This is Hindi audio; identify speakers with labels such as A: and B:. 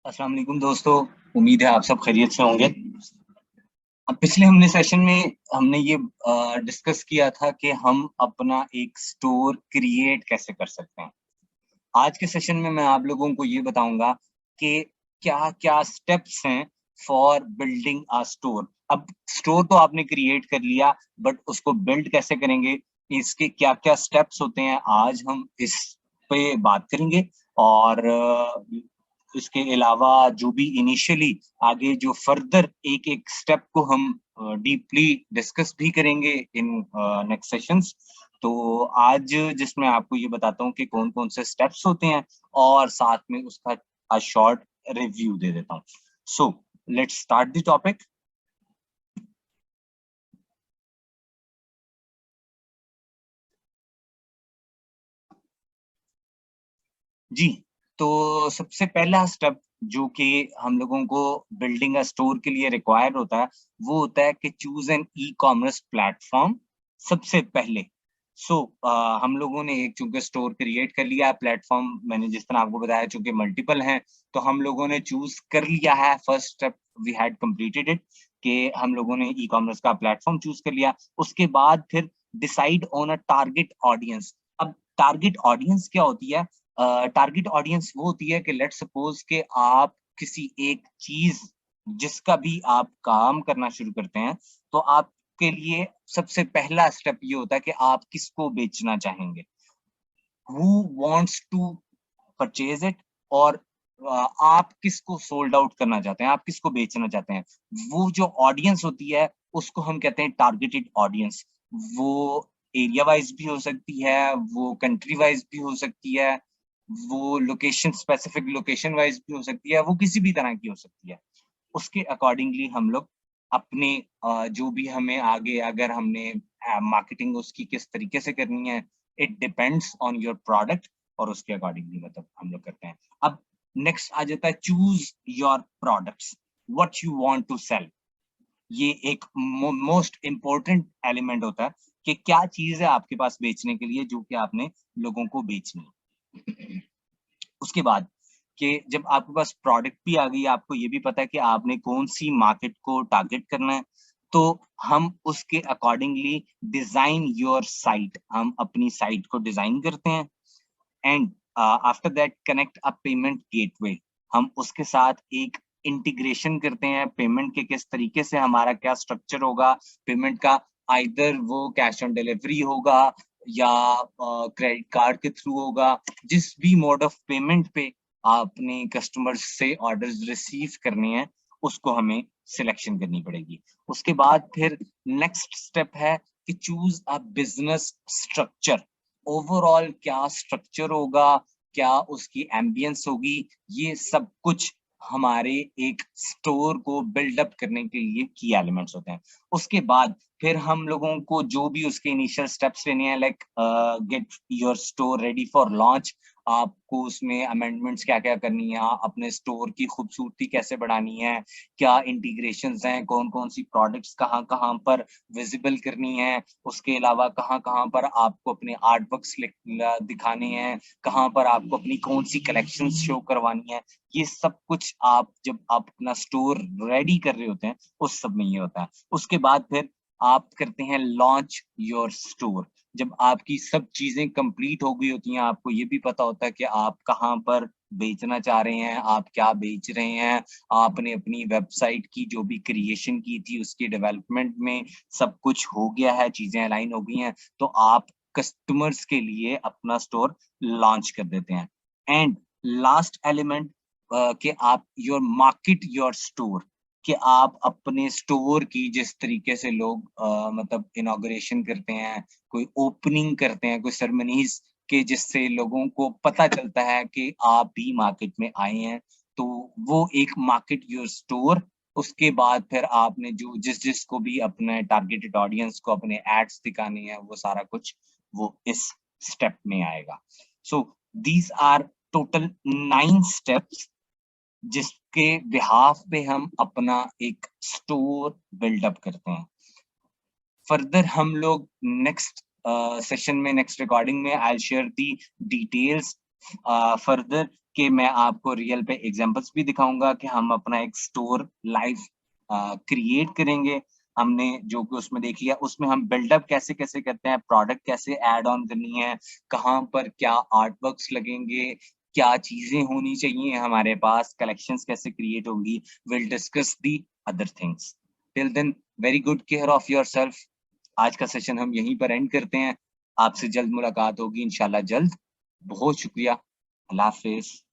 A: अस्सलाम वालेकुम दोस्तों। उम्मीद है आप सब खैरियत से होंगे। अब पिछले हमने सेशन में हमने ये डिस्कस किया था कि हम अपना एक स्टोर क्रिएट कैसे कर सकते हैं। आज के सेशन में मैं आप लोगों को ये बताऊंगा कि क्या क्या स्टेप्स हैं फॉर बिल्डिंग अ स्टोर। अब स्टोर तो आपने क्रिएट कर लिया, बट उसको बिल्ड कैसे करेंगे, इसके क्या क्या स्टेप्स होते हैं, आज हम इस पे बात करेंगे। और इसके अलावा जो भी इनिशियली आगे जो फर्दर एक एक स्टेप को हम डीपली डिस्कस भी करेंगे इन नेक्स्ट सेशंस। तो आज जिसमें आपको ये बताता हूँ कि कौन कौन से स्टेप्स होते हैं और साथ में उसका शॉर्ट रिव्यू दे देता हूँ। So let's start the topic. जी, तो सबसे पहला स्टेप जो कि हम लोगों को बिल्डिंग अ स्टोर के लिए रिक्वायर होता है, वो होता है कि choose an e commerce platform. सबसे पहले हम लोगों ने एक चूंकि स्टोर क्रिएट कर लिया है, प्लेटफॉर्म मैंने जिस तरह आपको बताया चूंकि मल्टीपल हैं, तो हम लोगों ने चूज कर लिया है। First step we had completed it कि हम लोगों ने ई कॉमर्स का प्लेटफॉर्म चूज कर लिया। उसके बाद फिर decide on a target audience. अब टारगेट ऑडियंस क्या होती है? टारगेट ऑडियंस वो होती है कि लेट्स सपोज कि आप किसी एक चीज जिसका भी आप काम करना शुरू करते हैं, तो आपके लिए सबसे पहला स्टेप ये होता है कि आप किसको बेचना चाहेंगे, who wants to purchase it. और आप किसको सोल्ड आउट करना चाहते हैं, आप किसको बेचना चाहते हैं। वो जो ऑडियंस होती है उसको हम कहते हैं टारगेटेड ऑडियंस। वो एरिया वाइज भी हो सकती है, वो कंट्री वाइज भी हो सकती है, वो लोकेशन स्पेसिफिक लोकेशन वाइज भी हो सकती है, वो किसी भी तरह की हो सकती है। उसके अकॉर्डिंगली हम लोग अपने जो भी हमें आगे अगर हमने मार्केटिंग उसकी किस तरीके से करनी है, it depends on your product, और उसके अकॉर्डिंगली मतलब हम लोग करते हैं। अब नेक्स्ट आ जाता है choose your products, what you want to sell. ये एक मोस्ट इम्पोर्टेंट एलिमेंट होता है कि क्या चीज है आपके पास बेचने के लिए जो कि आपने लोगों को बेचनी है। उसके बाद कि जब आपके पास प्रोडक्ट भी आ गई, आपको ये भी पता है कि आपने कौन सी मार्केट को टारगेट करना है, तो हम उसके अकॉर्डिंगली डिजाइन योर साइट, हम अपनी साइट को डिजाइन करते हैं। And after that connect a payment gateway, हम उसके साथ एक इंटीग्रेशन करते हैं पेमेंट के, किस तरीके से हमारा क्या स्ट्रक्चर होगा पेमेंट का। आइदर वो कैश ऑन डिलीवरी होगा या क्रेडिट कार्ड के थ्रू होगा। जिस भी मोड ऑफ पेमेंट पे आपने कस्टमर्स से ऑर्डर्स रिसीव करने हैं, उसको हमें सिलेक्शन करनी पड़ेगी। उसके बाद फिर नेक्स्ट स्टेप है कि choose a business structure. Overall क्या स्ट्रक्चर होगा, क्या उसकी एम्बियंस होगी, ये सब कुछ हमारे एक स्टोर को बिल्डअप करने के लिए की एलिमेंट्स होते हैं। उसके बाद फिर हम लोगों को जो भी उसके इनिशियल स्टेप्स लेने हैं, like get your store ready for launch. आपको उसमें अमेंडमेंट्स क्या क्या करनी है, अपने स्टोर की खूबसूरती कैसे बढ़ानी है, क्या इंटीग्रेशंस हैं, कौन कौन सी प्रोडक्ट्स कहाँ कहाँ पर विजिबल करनी है, उसके अलावा कहाँ कहाँ पर आपको अपने आर्ट वर्क्स दिखाने हैं, कहाँ पर आपको अपनी कौन सी कलेक्शंस शो करवानी है। ये सब कुछ आप जब आप अपना स्टोर रेडी कर रहे होते हैं, उस सब में ये होता है। उसके बाद फिर आप करते हैं लॉन्च योर स्टोर। जब आपकी सब चीजें कंप्लीट हो गई होती हैं, आपको ये भी पता होता है कि आप कहाँ पर बेचना चाह रहे हैं, आप क्या बेच रहे हैं, आपने अपनी वेबसाइट की जो भी क्रिएशन की थी उसकी डेवलपमेंट में सब कुछ हो गया है, चीजें अलाइन हो गई हैं, तो आप कस्टमर्स के लिए अपना स्टोर लॉन्च कर देते हैं। एंड लास्ट एलिमेंट कि आप योर मार्केट योर स्टोर, कि आप अपने स्टोर की जिस तरीके से लोग मतलब इनॉग्रेशन करते हैं, कोई ओपनिंग करते हैं, कोई सेरेमनीज के जिससे लोगों को पता चलता है कि आप भी मार्केट में आए हैं, तो वो एक मार्केट योर स्टोर। उसके बाद फिर आपने जो जिस जिस को भी अपने टारगेटेड ऑडियंस को अपने एड्स दिखाने हैं, वो सारा कुछ वो इस स्टेप में आएगा। So these are total 9 steps जिसके बिहाफ पे हम अपना एक स्टोर बिल्डअप करते हैं। फर्दर हम लोग नेक्स्ट सेशन में, नेक्स्ट रिकॉर्डिंग में I share the details further कि मैं आपको रियल पे एग्जांपल्स भी दिखाऊँगा कि हम अपना एक स्टोर लाइव क्रिएट करेंगे। हमने जो कि उसमें देख लिया, उसमें हम बिल्डअप कैसे-कैसे करते हैं, प्रोडक्ट कैसे ऐड ऑन करनी है, कहाँ पर क्या आर्ट वर्क्स लगेंगे, क्या चीज़ें होनी चाहिए हमारे पास, कलेक्शंस कैसे क्रिएट होंगी, will discuss the other things. Till then very good care of yourself. आज का सेशन हम यहीं पर एंड करते हैं। आपसे जल्द मुलाकात होगी इंशाल्लाह जल्द। बहुत शुक्रिया। अल्लाह हाफ़िज़।